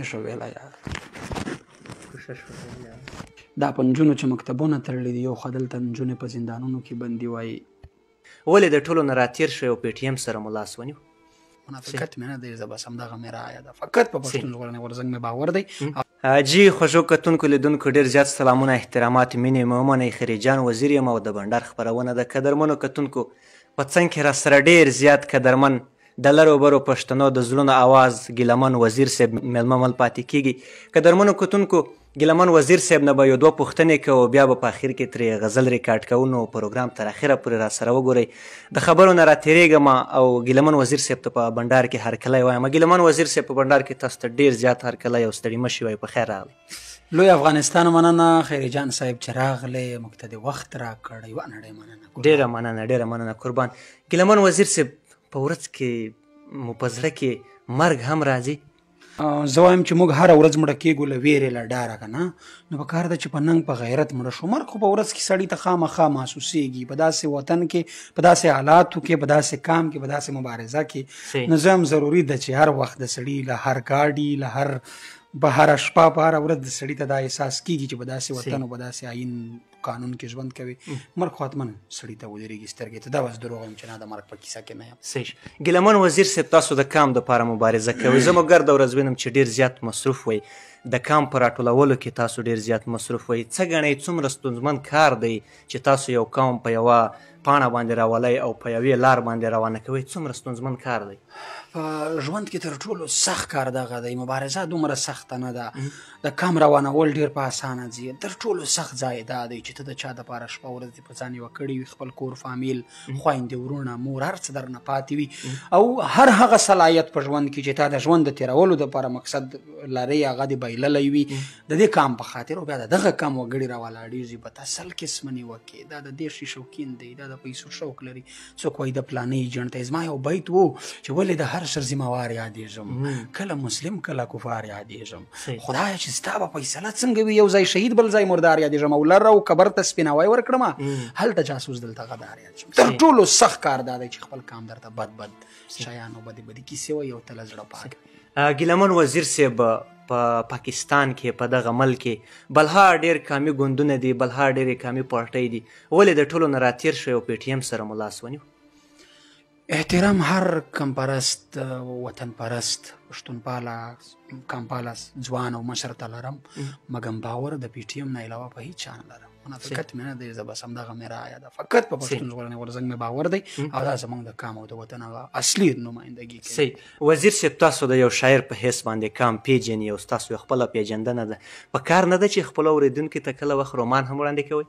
نشو ویلی یار دا په نجونو چې مکتبونه تړلي دي یو خوا دلته نجونې په زندانونو کې بندي وایي ولې د ټولو نه راتېر شوی او پی ټي ایم سره مو لاس ونیو منافقت مې نه دی زه بس همدغه مې رایه ده فقط په پښتون ژغورنې غورځنګ مې باور دی جی خوږو کتونکو لیدونکو ډېر زیات سلامونه احترامات مینې مې ومنئ خریجان وزیر یم او د بنډار خپرونه د قدرمنو کتونکو په څنګ کې راسره ډېر زیات قدرمن د لرو برو پښتنو د زړونو آواز ګیلمن وزیر صاحب میلمه مل پاتې کیږي قدرمنو کتونکو ګیلمن وزیر صاحب نه به یو دوه پوښتنې کوو بیا به په اخر کې ترې غزل ریکارډ کوو نو پروګرام تر اخره پورې راسره وګورئ د خبرو نه راتېرېږم او ګیلمن وزیر صاحب ته په بنډار کې هرکلی وایم ګیلمن وزیر صاحب په بنډار کې تاسو ته ډېر زیات هرکلی او ستړي مه شئ وایي په خیر راغلی لوی افغانستان مننه خیرجان صاحب چې راغلی موږ ته د وخت راکړی یوه نړۍ مننه ډېره مننه قربان ګیلمن وزیر صاحب په ورځ کې مو په زړه کې مرګ هم راځي زه وایم چې موږ هره ورځ مړه کېږو له ویرې له ډاره که نه نو پکار ده چې په ننګ په غیرت مړه شو مرګ خو په ورځ کې سړي ته خامخا محسوسېږي په داسې وطن کې په داسې حالاتو کې په داسې کام کې په داسې مبارزه کې نو زه هم ضروري ده چې هر وخت د سړي له هر ګاډي له هر په هره شپه په هره ورځ د سړي ته دا احساس کېږي چې په داسې وطن او په داسې آیین قانون کې ژوند کوي مرګ خو حتما سړي ته ودرېږي سترګې ته دا بس دروغ یم چې نه د مرګ په کیسه کې نه یم صحیح ګیلمن وزیر صاحب تاسو د کام دپاره مبارزه کوئ زه مو ګرده ورځ وینم چې ډېر زیات مصروف وئ د کام په راټولولو کې تاسو ډېر زیات مصروف وئ څه ګڼئ څومره ستونزمن کار دی چې تاسو یو قوم په یوه پاڼه باندې راولئ او په یوې لار باندې روانه کوئ څومره ستونزمن کار دی په ژوند کې تر ټولو سخت کار دغه دی مبارزه دومره سخته نه ده د کام روانول ډېر په اسانه ځي تر ټولو سخت ځای دا دی چې ته د چا دپاره شپه ورځ دې په ځان یوه کړې وي خپل کور فامیل خویندې ورونه مور هر څه درنه پاتې وي او هر هغه صلاحیت په ژوند کې چې تا د ژوند د تېرولو دپاره مقصد لرئ هغه دې بایللی وي د دې کام په خاطر او بیا د دغه کام وګړي راولاړېږي په تسل قسمه نیوکې دا د دې شي شوقین دی دا د پیسو شوق لري څوک وایي د پلانې ایجنټ ته زما یو بیت و چې ولې د هر شر ذمهوار یادېږم کله مسلم کله کفار یادېږم خدایه چې ستا به فیصله څنګه وي یو ځای شهید بل ځای مردار یادېږم او لره او قبر ته سپیناوی ورکړم هلته جاسوس دلته غدار یادېږم تر ټولو سخت کار دا دی چې خپل کام درته بد شیان او بدې کیسې وایي او ته له زړه پاک ګیلمن وزیر صاحب په پاکستان کې په دغه ملک کې بلها ډېر کامي ګوندونه دي بلها ډېرې کامي پارټۍ دي ولې د ټولو نه راتېر شوی او پی ټي ایم سره مو لاس ونیو احترام هر کم پرست وطن پرست پښتون پاله کم پاله ځوان او مشر ته لرم مګم باور د پی ټي ایم نه علاوه په هیڅ چا نه لرم منافقت مې نه دی زه بس همدغه مې رایه ده فقط په پښتون ژغورنې غورځنګ مې باور دی او دا زموږ د کام او د وطن هغه اصلي نمایندګي کوي صحیح وزیر صاحب تاسو د یو شاعر په حیث باندې کام پیژنئ او ستاسو یو خپله پیژندنه ده په کار نه ده چې خپلو اورېدونکو ته کله وخت رومان هم وړاندې کوئ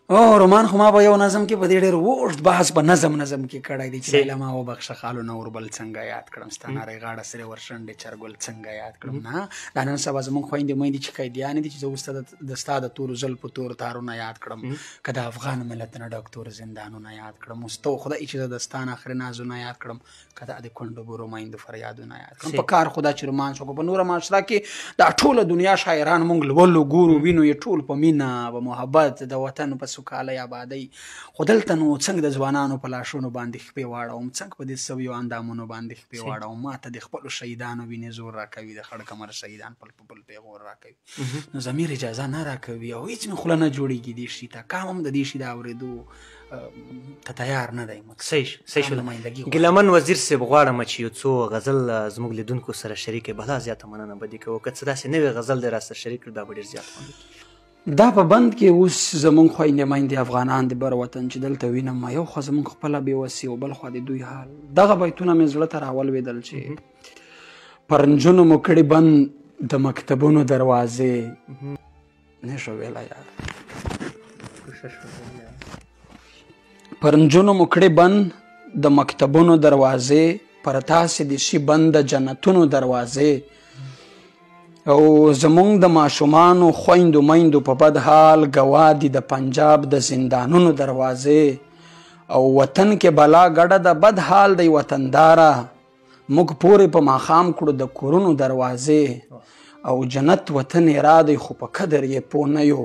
رومان خو ما په یو نظم کې په دې ډېر اوږد بحث په نظم کې کړی دی چې لیلا ما وبخښه خالو نه اوربل څنګه یاد کړم ستا نرۍ غاړه سرې ورشنډې چرګل څنګه یاد کړم نه دا نن سبا زموږ خویندې میندې چې قیدیانې دي چې زه اوس د ستا د تورو زلفو تور تارونه یاد کړم که د افغان ملت نه ډک تور زندانونه یاد کړم اوس ته خدای چې زه د ستا نه آخرې نازونه یاد کړم که دا د کونډو بورو میندو فریادونه یاد کړم په کار خو دا چې رومان شو په نوره معاشره کې دا ټوله دنیا شاعران موږ لولو ګورو وینو یې ټول په مینه په محبت د وطن په سوکالۍ ابادۍ خو دلته نو څنګه د ځوانانو په لاشونو باندې خپې واړوم څنګه په دې سویو اندامونو باندې خپې واړوم ما ته د خپلو شهیدانو وینې زور راکوي د خړ کمر شهیدان پل په پل پیغور راکوي نو ضمیر اجازه نه راکوي او هېڅ مې خوله نه جوړېږي دې شي ته کام هم د دې شي د اورېدو ته تیار نه دی صحیح ګیلمن وزیر صاحب غواړم چې یو څو غزل زموږ لیدونکو سره شریک کړي بلا زیاته مننه به دې کوو که څه داسې نوې غزل دې راسره شریک کړي دا به ډېر زیات خوند دا په بند کې اوس زمونږ خویندې میندې افغانان د بر وطن چې دلته وینم یو خوا زمونږ خپله بېوسي او بل خوا د دوی حال دغه بیتونه مې زړه ته راولوېدل چې پر نجونو مو کړي بند د مکتبونو دروازې نه شو ویلی یار پر نجونو مو کړي بند د مکتبونو دروازې پر تاسې د شي بند د جنتونو دروازې او زمونږ د ماشومانو خویندو میندو په بد حال ګواه دي د پنجاب د زندانونو دروازې او وطن کې بلا ګډه د بد حال دی وطنداره موږ پورې په ماښام کړو د کورونو دروازې او جنت وطن را دی خو په قدر یې پوه نه یو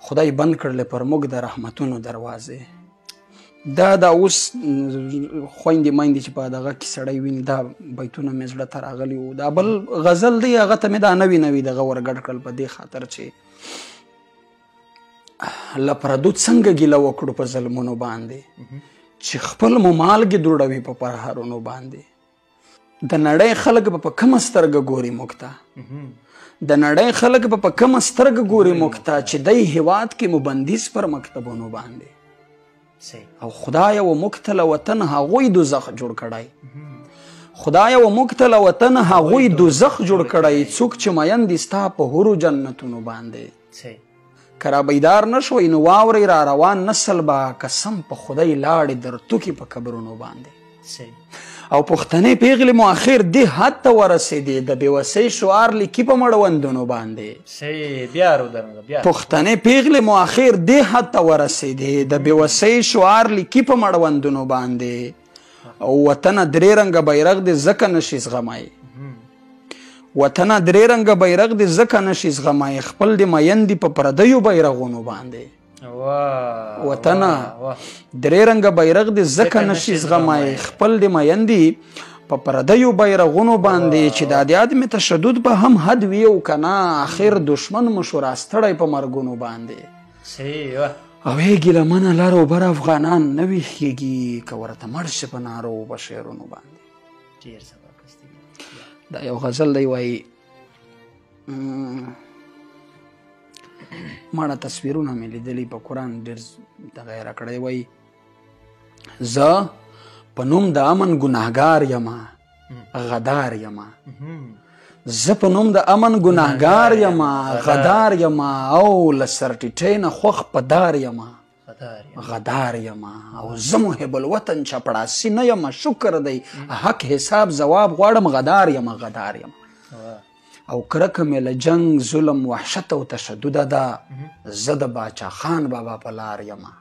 خدای بند کړلې پر موږ د رحمتونو دروازې دا اوس خویندې میندې چې په دغه کې سړی ویني دا بیتونه مې زړه ته راغلي وو. دا بل غزل دی هغه ته مې دا نوي نوي دغه ورګډ کړل په دې خاطر چې له پردو څنګه ګیله وکړو په ظلمونو باندې چې خپل مو مالګې دوړوي په پرهارونو باندې. د نړۍ خلک به په کومه سترګه ګوري موږ ته، د نړۍ خلک به په کومه سترګه ګوري موږ ته چې دی هیواد کې مو بندیز پر مکتبونو باندې. او خدایه و موږ ته له وطن هغوی دوزخ جوړ کړی، خدایه و موږ ته له وطن هغوی دوزخ جوړ کړی، څوک چې مین دي ستا په هورو جنتونو باندې. که را بیدار نه شوی نو واورئ را روان نسل به قسم په خدای لاړې در توکي په قبرونو باندې. او پښتنې پیغلې مو اخر دې حد ته ورسېدې د بېوسۍ شعار لیکي په مړوندونو باندې. پښتنې پیغلې مو اخر دې حد ته ورسېدې د بېوسۍ شعار لیکي په مړوندونو باندې. او وطنه درې رنګه بیرغ دې ځکه نشي زغمی، وطنه درې رنګه بیرغ دې ځکه نشي زغمی، خپل دې میندې په پردیو بیرغونو باندې. وطنه درې رنګه بیرغ دې ځکه نشي زغمی، خپل دې میندې په پردیو بیرغونو باندې. چې د عدم تشدد به هم حد وي او که نه اخر دشمن مو شو راستړی په مرګونو باندې. او ای ګیلمنه لر او بر افغانان نه ویښېږي که ورته مړ شي په نارو په شعرونو باندې. دا یو غزل دی وایي ماړه تصویرونه مې لیدلي په قرآن ډېر دغه یې راکړی. وایي زه په نوم د امن ګناهګار یمه غدار یمه، زه په نوم د امن ګناهګار یمه غدار یمه، او له سرټیټۍ نه خوښ په دار یمه غدار یمه. او زه محب الوطن چپړاسي نه یمه، شکر دی حق حساب ځواب غواړم غدار یمه غدار یمه. او کرکه مې له جنګ ظلم وحشت او تشدده ده، زه د باچا خان بابا په لار یمه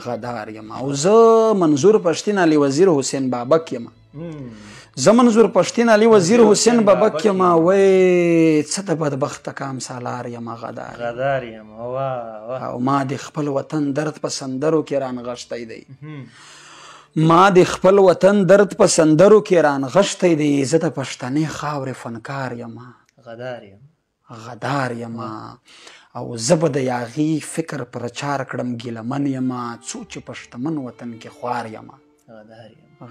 غدار یمه. او زه منظور پښتین علي وزیر حسین بابک یمه، زه منظور پښتین علي وزیر حسین بابک یمه. وی څه د بدبخته کام سالار یمه غدار یمه. او ما د خپل وطن درد په سندرو کې رانغښتی دی، ما د خپل وطن درد په سندرو کې رانغښتی دی، زه د پښتنې خاورې فنکار یمه غدار یمه. او زه به د یاغي فکر پرچار کړم ګیلمن یمه، څو چې پښتمن وطن کې خوار یمه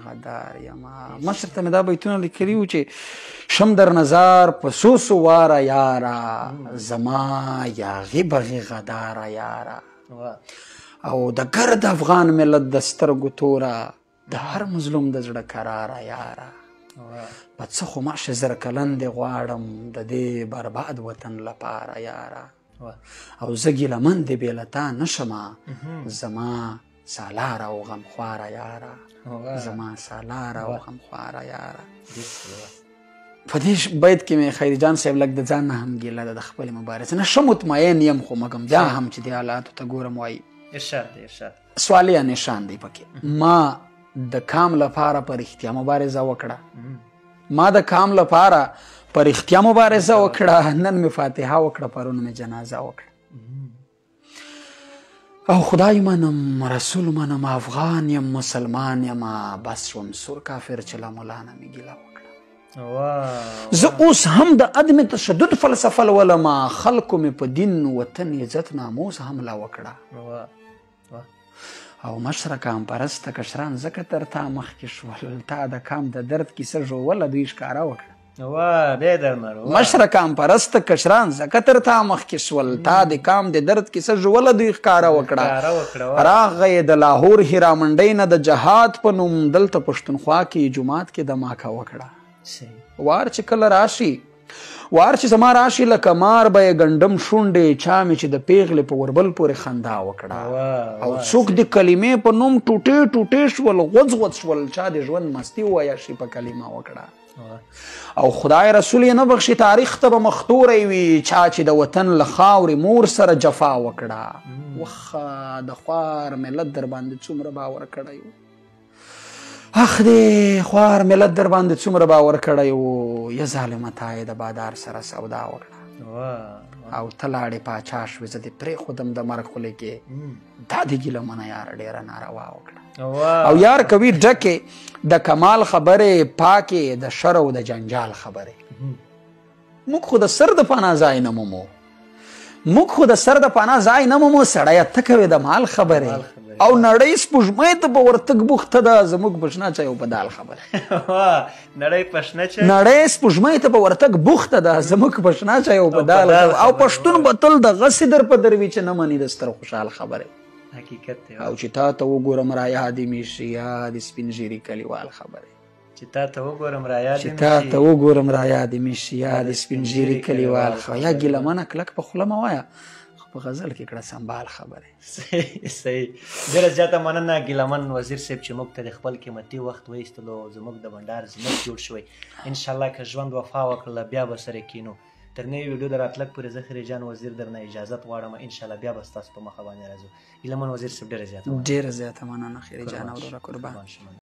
غدار یمه. مشر ته مې دا بیتونه لیکلي وو چې شم در نظر په سوسو واره یاره، زما یاغي بغي غداره یاره. او د ګرد افغان ملت د سترګو توره، د هر مظلوم د زړه قراره یاره. په څه خو ماشه زر کلن دې غواړم د دې برباد وطن لپاره یاره. او زه ګیلمن دې بې له تا نشمه، زما سالاره او غمخواره یاره زما سالاره او غمخواره یاره. په دې بیت کې مې خیري جان صاحب لږ د ځان نه هم ګیله ده د خپلې مبارزې نه. ښه مطمئن یم خو مګم بیا هم چې دې حالاتو ته ګورم وایي سوالیه نشان دی پکې. ما د کام لپاره په رښتیا مبارزه وکړه، ما د کام لپاره په رښتیا مبارزه وکړه، نن مې فاتحه وکړه پرون مې جنازه وکړه. او خدای منم رسول منم افغان یم مسلمان یم، بس شوم سور کافر چې له مولانا مې ګیله وکړه. زه اوس هم د عدم تشدد فلسفه لولم، خلکو مې په دین وطن عزت ناموس حمله وکړه. او مشره کام پرسته کشران ځکه تر تا مخکې شول، تا د کام د درد کیسه ژوله دوی ښکاره وکړه. مشره کام پرسته کشران ځکه تر تا مخکې شول، تا د کام د درد کیسه ژوله دوی ښکاره وکړه. راغی د لاهور هیرامنډۍ نه د جهاد په نوم دلته پښتونخوا کې جومات کې دماکه وکړه. وار چې کله راشي، وار چې زما راشي لکه مار به یې ګنډم شونډې، چا مې چې د پیغلې په وربل پورې خندا وکړه. او څوک د کلمې په نوم ټوټې ټوټې شول، غوځ غوځ شول، چا د ژوند مستی ووایه شي په کلمه وکړه. او خدای رسول یې نه بخښي تاریخ ته به مختوری وي، چا چې د وطن له خاورې مور سره جفا وکړه. وخه د خوار ملت در باندې څومره باور کړی و، اخ دې خوار ملت در باندې څومره باور کړی و، یا ظالمه تا یې د بادار سره سودا وکړه. او ته لاړې پاچا شوې زه دې پرېښودم د مرګ خولې کې دا دې ګیله منه یاره ډېره ناروا وکړه او یار کوي ډکې د کمال خبرې پاکې د شر او د جنجال خبرې موږ خو د سر د پناه ځای نه مومو موږ خو د سر د پناه ځای نه مومو سړیه ته کوې د مال خبرې او نړۍ سپوږمۍ ته به ورتګ بوخته ده زموږ په شنه چای او په دال خبره نړۍ په شنه چای نړۍ سپوږمۍ ته به ورتګ بوخته ده زموږ په شنه چای او په دال او پښتون به تل د غسې در په دروي چې نه مني د ستر خوشحال خبرې حقیقت دی او چې تا ته وګورم را یادې مې شي یاد سپین ږیري کلیوال خبرې چې تا ته وګورم را یادې چې تا ته وګورم را یادې مې شي یاد سپین ږیري کلیوال یا ګیله منه کلک په خوله مه وایه په غزل کې کړه سنبال خبرې صحیح ډېره زیاته مننه ګیلمن وزیر صاحب چې موږ ته د خپل قیمتي وخت وایستلو زموږ د بنډار زینت جوړ شوی انشاءالله که ژوند وفا وکړله بیا به سره کینو تر نوې ویډیو د راتلک پورې زه خریجان وزیر درنه اجازت غواړم انشاءالله بیا به ستاسو په مخه باندې راځو ګیلمن وزیر صاحب ډېره زیاته مننه خریجان او قربان